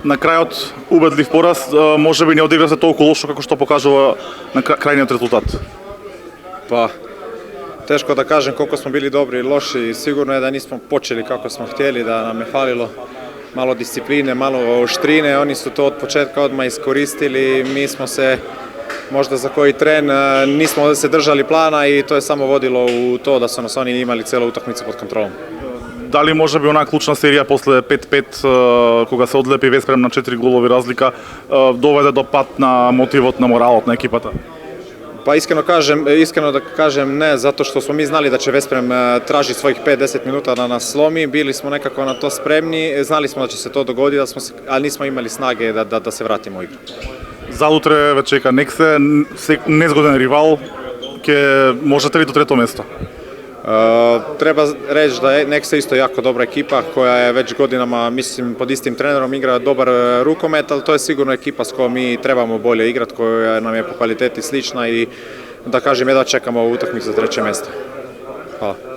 на крајот убедлив пораз, може би не одигра се толку лошо како што покажува на крајниот резултат. Pa, teško da kažem koliko smo bili dobri i loši. Sigurno je da nismo počeli kako smo htjeli, da nam je falilo malo discipline, malo oštrine. Oni su to od početka odmah iskoristili. Mi smo se možda za koji tren nismo se držali plana i to je samo vodilo u to da su nas oni imali celu utakmicu pod kontrolom. Дали може би онаа клучна серија после 5-5, кога се одлепи Веспрем на 4 голови разлика, доведе до пат на мотивот, на моралот на екипата? Pa iskreno da kažem ne, zato što smo mi znali da će Vesprem traži svojih 5-10 minuta da nas slomi, bili smo nekako na to spremni, znali smo da će se to dogoditi, ali nismo imali snage da se vratimo u igru. Залутре ве чека Нексе, незгоден ривал, ќе можете ли до трето место? Treba reći da je Nekse isto jako dobra ekipa koja je već godinama, mislim, pod istim trenerom igra dobar rukomet, ali to je sigurno ekipa s kojom mi trebamo bolje igrati, koja nam je po kvaliteti slična i da kažem jedva čekamo utakmicu za treće mjesto. Hvala.